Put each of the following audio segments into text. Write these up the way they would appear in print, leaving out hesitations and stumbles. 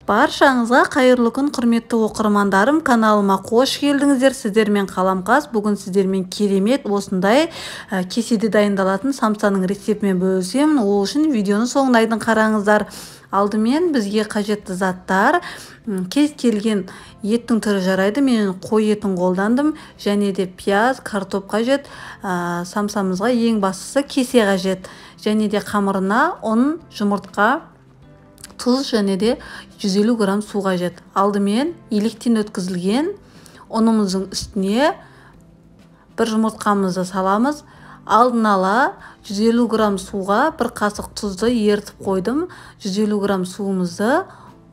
Баршаңызға қайырлы күн, құрметті оқырмандарым. Каналыма қош келдіңіздер. Сіздермен Қаламқас. Бүгін сіздермен керемет осындай кеседе дайындалатын самсаның рецептімен бөлісемін. Ол үшін видеоны соңына дейін қараңыздар. Алдымен бізге қажетті заттар: кез келген еттің түрі жарайды. Мен қой етін қолдандым. Және де пияз, картоп қажет. Самсамызға ең бастысы кесе қажет. Және де қамырына ұн, жұмыртқа, тұз және де 150 грамм су қажет. Алдымен електен өткізілген ұнымыздың үстіне бір жұмыртқамызды саламыз. Алдын ала 150 грамм суға бір қасық тұзды ертіп қойдым. 150 грамм суымызды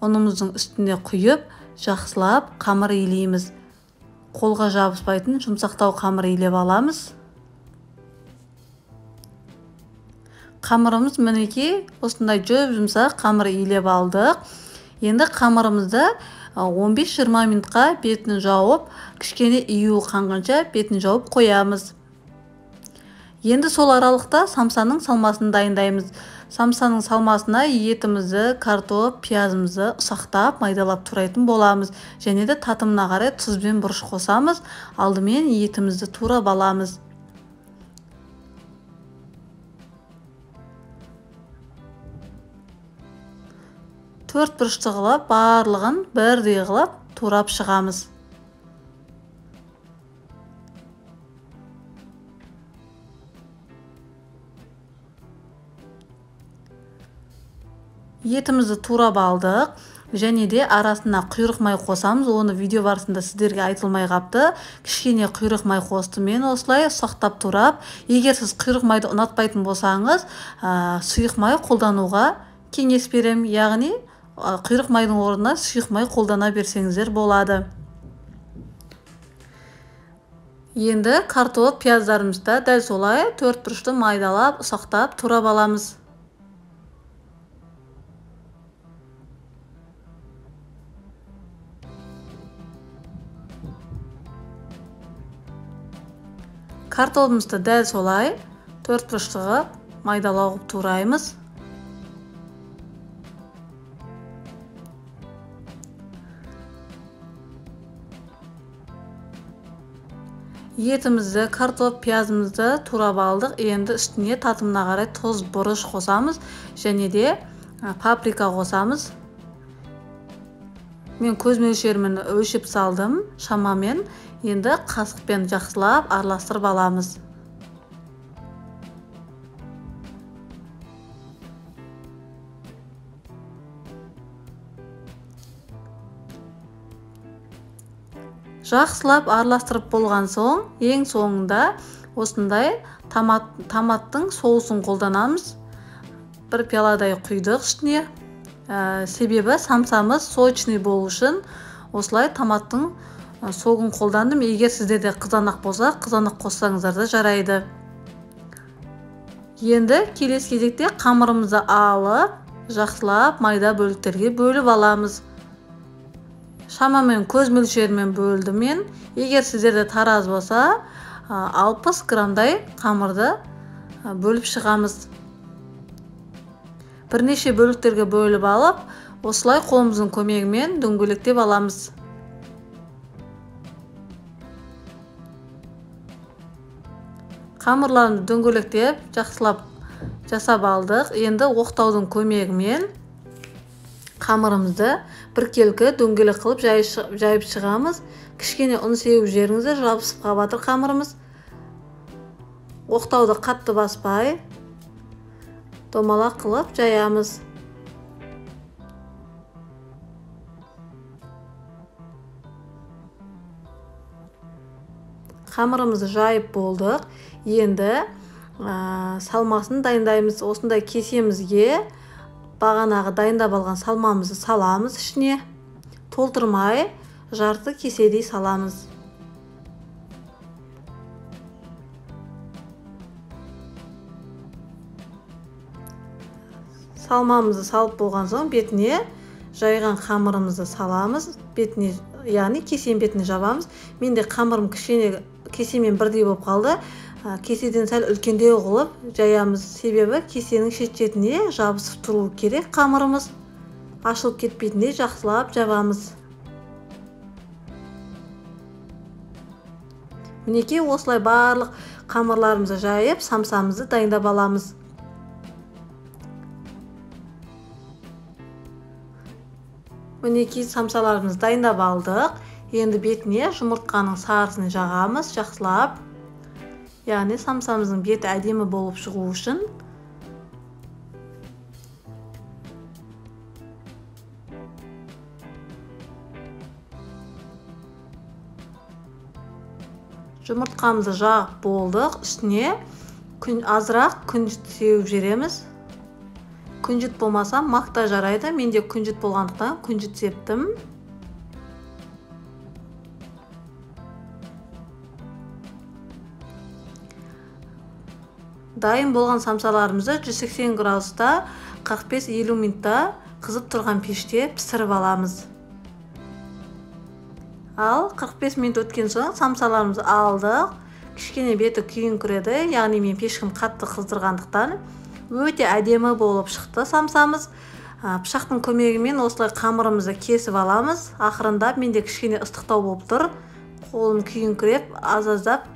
ұнымыздың үстіне құйып, жақсылап қамыр илейміз. Қолға жабыспайтын жұмсақтау қамыр илеп аламыз. Қамырымыз мінекей осындай жұмсақ қамыр илеп алдық. Енді қамырымызды 15-20 минутқа бетін жауып, кішкене июі қанғанша бетін жауып қоямыз. Енді сол аралықта самсаның салмасын дайындаймыз. Самсаның салмасына етімізді, картоп, пиязымызды ұсақтап, майдалап турайтын боламыз. Және де татымына қарай тұз бен бұрыш қосамыз. Алдымен етімізді турап аламыз. Төрт бұрышты қылып, барлығын бірдей қылып турап шығамыз. Етімізді турап алдық. Және де арасына құйрық май қосамыз. Оны видео барысында сіздерге айтылмай қапты. Кішкене құйрық май қосты. Мен осылай ұсақтап турап. Егер сіз құйрық майды ұнатпайтын болсаңыз, сұйық май қолдануға кеңес берем. Яғни құйрық майдың орнына сұйық май қолдана берсеңіздер болады. Енді картоп, пияздарымызды дәл солай төрт бұрышты майдалап, ұсақтап турап аламыз. Картопымызды дәл солай төрт бұрышты майдалап тураймыз. Етімізді, картоп, пиязымызды турап алдық. Енді үстіне татымына қарай тұз, бұрыш қосамыз. Және де паприка қосамыз. Мен көз мөлшерімен өлшеп салдым шамамен. Енді қасықпен жақсылап араластырып аламыз. Жақсылап араластырып болған соң, ең соңында осындай томаттың соусын қолданамыз. Бір пияладай құйдық үстіне. Себебі самсамыз сочный болу үшін осылай томаттың соғын қолдандым. Егер сіздерде қызанақ болса, қызанақ қоссаңыздар да жарайды. Енді келесі кезекте қамырымызды алып, жақсылап майда бөліктерге бөліп аламыз. Шамамен көз мөлшерімен бөлдім мен. Егер сіздерде тараз болса, 60 грамдай қамырды бөліп шығамыз. Бірнеше бөліктерге бөліп алып, осылай қолымыздың көмегімен дөңгелектеп аламыз. Қамырларымды дөңгелектеп, жақсылап жасап алдық. Енді оқтаудың көмегімен қамырымызды біркелкі дөңгелек қылып жайып шығамыз. Кішкене ұн сеуіп жеріңізді жабысып қабатыр қамырымыз. Оқтауды қатты баспай, домалақ қылып жаямыз. Қамырымызды жайып болдық. Енді салмасын дайындаймыз. Осындай кесемізге бағанағы дайындап алған салмамызды саламыз ішіне. Толтырмай, жарты кеседей саламыз. Салмамызды салып болған соң, бетіне жайған қамырымызды саламыз. Бетіне, яғни кесем бетіне жабамыз. Менде қамырым кесемен бірдей болып қалды. Кеседен сәл үлкендеу қылып жаямыз. Себебі кесенің шет-шетіне жабысып тұру керек қамырымыз. ашылып кетпейтіндей жақсылап жабамыз. Мінекей осылай барлық қамырларымызды жайып, самсамызды дайындап аламыз. Мінекей самсаларымызды дайындап алдық. Енді бетіне жұмыртқаның сарысын жағамыз жақсылап. Яғни самсамыздың беті әдемі болып шығу үшін. Жұмыртқамызды жағып болдық. Үстіне азырақ күнжіт сеуіп жібереміз. Күнжіт болмаса мақта жарайды. Менде күнжіт болғандықтан күнжіт септім. Дайын болған самсаларымызды 180 градуста 45-50 минутта қызып тұрған пеште пісіріп аламыз. Ал 45 минут өткен соң самсаларымызды алдық. Кішкене беті күйіңкіреді, яғни мен пешкім қатты қыздырғандықтан. Өте әдемі болып шықты самсамыз. Пышақтың көмегімен осылай қамырымызды кесіп аламыз. Ақырында менде кішкене ыстықтау болып тұр. Қолым күйіңкіреп, аз-аздап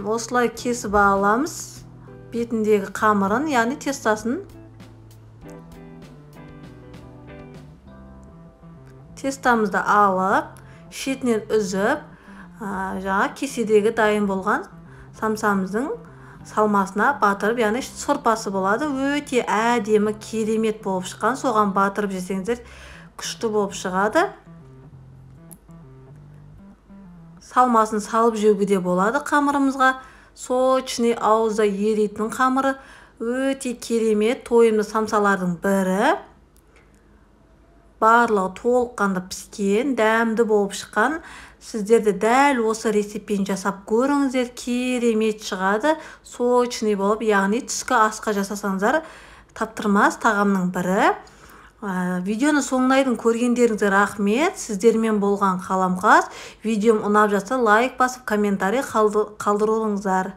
осылай кесіп аламыз. Бетіндегі қамырын, яғни тестасын. Тестамызды алып, шетінен үзіп, кеседегі дайын болған самсамыздың салмасына батырып, яғни сорпасы болады. Өте әдемі, керемет болып шыққан. Соған батырып жесеңіздер күшті болып шығады. Салмасын салып жеуге де болады қамырымызға. Сочный, ауызда еритін қамыры. Өте керемет, тойымды самсалардың бірі. Барлығы толыққанды піскен, дәмді болып шыққан. Сіздерді дәл осы рецептпен жасап көріңіздер, керемет шығады. Сочный болып, яғни түскі асқа жасасаңыздар таптырмас тағамның бірі. Видеоны соңына дейін көргендеріңізге рахмет. Сіздермен болған Қаламқас. Видеом ұнап жатса лайк басып, комментарий қалдырыңыздар.